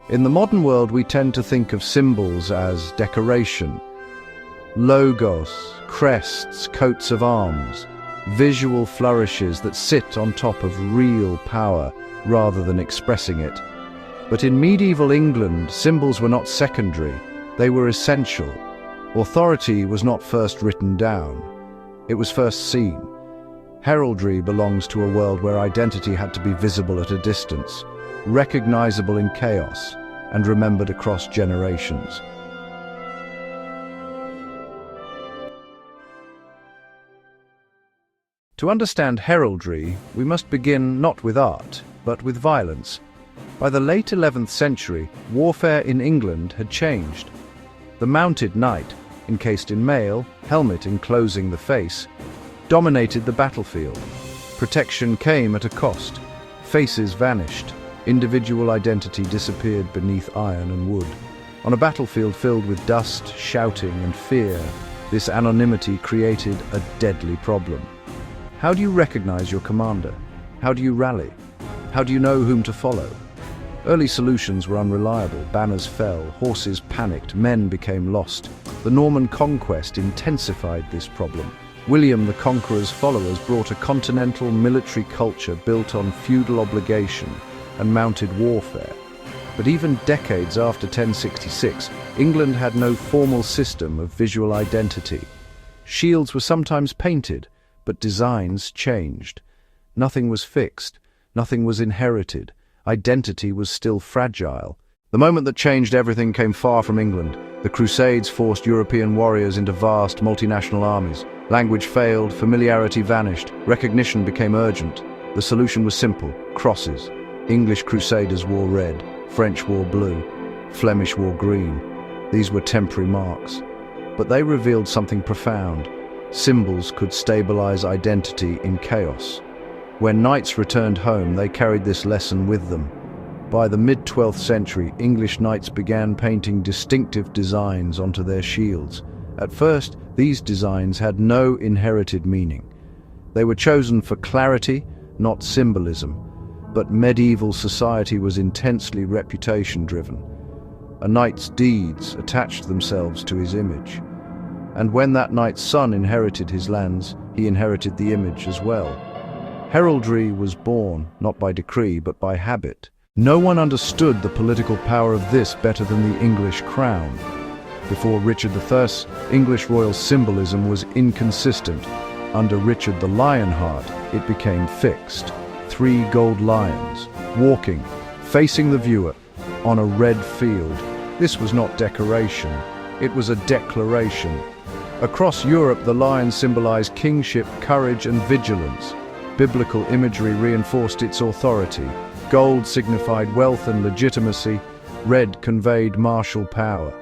In the modern world, we tend to think of symbols as decoration, logos, crests, coats of arms, visual flourishes that sit on top of real power rather than expressing it. But in medieval England, symbols were not secondary, they were essential. Authority was not first written down, it was first seen. Heraldry belongs to a world where identity had to be visible at a distance, recognizable in chaos, and remembered across generations. To understand heraldry, we must begin not with art, but with violence. By the late 11th century, warfare in England had changed. The mounted knight, encased in mail, helmet enclosing the face, dominated the battlefield. Protection came at a cost. Faces vanished. Individual identity disappeared beneath iron and wood. On a battlefield filled with dust, shouting, and fear, this anonymity created a deadly problem. How do you recognize your commander? How do you rally? How do you know whom to follow? Early solutions were unreliable. Banners fell, horses panicked, men became lost. The Norman conquest intensified this problem. William the Conqueror's followers brought a continental military culture built on feudal obligation and mounted warfare. But even decades after 1066, England had no formal system of visual identity. Shields were sometimes painted, but designs changed. Nothing was fixed, nothing was inherited. Identity was still fragile. The moment that changed everything came far from England. The Crusades forced European warriors into vast multinational armies. Language failed, familiarity vanished, recognition became urgent. The solution was simple: crosses. English crusaders wore red, French wore blue, Flemish wore green. These were temporary marks, but they revealed something profound. Symbols could stabilize identity in chaos. When knights returned home, they carried this lesson with them. By the mid-12th century, English knights began painting distinctive designs onto their shields. At first, these designs had no inherited meaning. They were chosen for clarity, not symbolism. But medieval society was intensely reputation-driven. A knight's deeds attached themselves to his image. And when that knight's son inherited his lands, he inherited the image as well. Heraldry was born, not by decree, but by habit. No one understood the political power of this better than the English crown. Before Richard I, English royal symbolism was inconsistent. Under Richard the Lionheart, it became fixed. 3 gold lions, walking, facing the viewer, on a red field. This was not decoration, it was a declaration. Across Europe, the lion symbolized kingship, courage, and vigilance. Biblical imagery reinforced its authority. Gold signified wealth and legitimacy. Red conveyed martial power.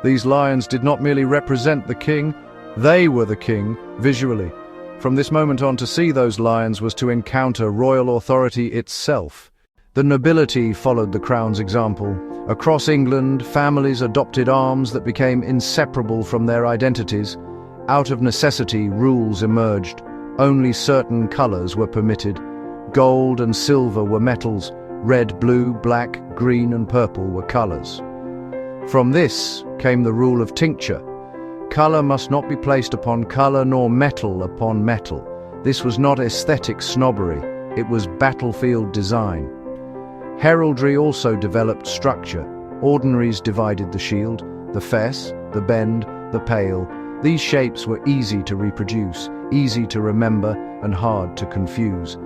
These lions did not merely represent the king, they were the king, visually. From this moment on, to see those lions was to encounter royal authority itself. The nobility followed the crown's example. Across England, families adopted arms that became inseparable from their identities. Out of necessity, rules emerged. Only certain colors were permitted. Gold and silver were metals. Red, blue, black, green, and purple were colors. From this came the rule of tincture. Color must not be placed upon color, nor metal upon metal. This was not aesthetic snobbery, it was battlefield design. Heraldry also developed structure. Ordinaries divided the shield, the fess, the bend, the pale. These shapes were easy to reproduce, easy to remember, and hard to confuse.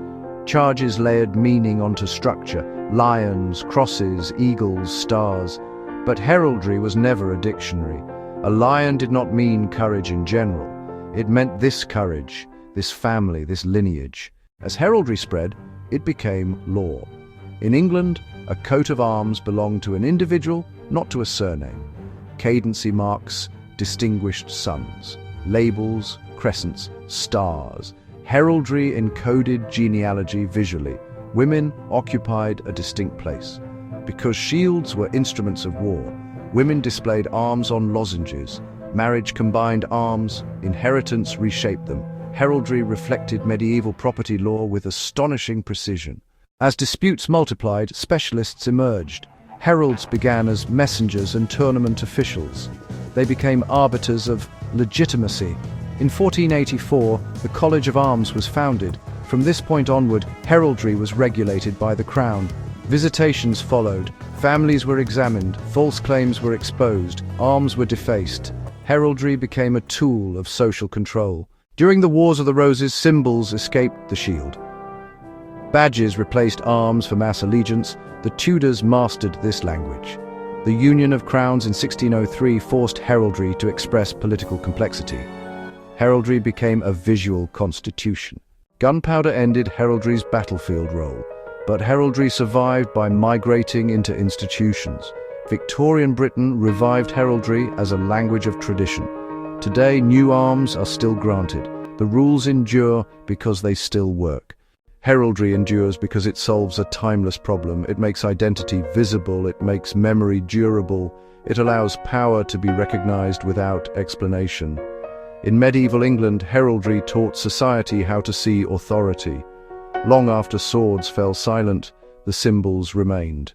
Charges layered meaning onto structure: lions, crosses, eagles, stars. But heraldry was never a dictionary. A lion did not mean courage in general. It meant this courage, this family, this lineage. As heraldry spread, it became law. In England, a coat of arms belonged to an individual, not to a surname. Cadency marks distinguished sons. Labels, crescents, stars. Heraldry encoded genealogy visually. Women occupied a distinct place. Because shields were instruments of war, women displayed arms on lozenges. Marriage combined arms, inheritance reshaped them. Heraldry reflected medieval property law with astonishing precision. As disputes multiplied, specialists emerged. Heralds began as messengers and tournament officials. They became arbiters of legitimacy. In 1484, the College of Arms was founded. From this point onward, heraldry was regulated by the crown. Visitations followed, families were examined, false claims were exposed, arms were defaced. Heraldry became a tool of social control. During the Wars of the Roses, symbols escaped the shield. Badges replaced arms for mass allegiance. The Tudors mastered this language. The Union of Crowns in 1603 forced heraldry to express political complexity. Heraldry became a visual constitution. Gunpowder ended heraldry's battlefield role, but heraldry survived by migrating into institutions. Victorian Britain revived heraldry as a language of tradition. Today, new arms are still granted. The rules endure because they still work. Heraldry endures because it solves a timeless problem. It makes identity visible, it makes memory durable, it allows power to be recognized without explanation. In medieval England, heraldry taught society how to see authority. Long after swords fell silent, the symbols remained.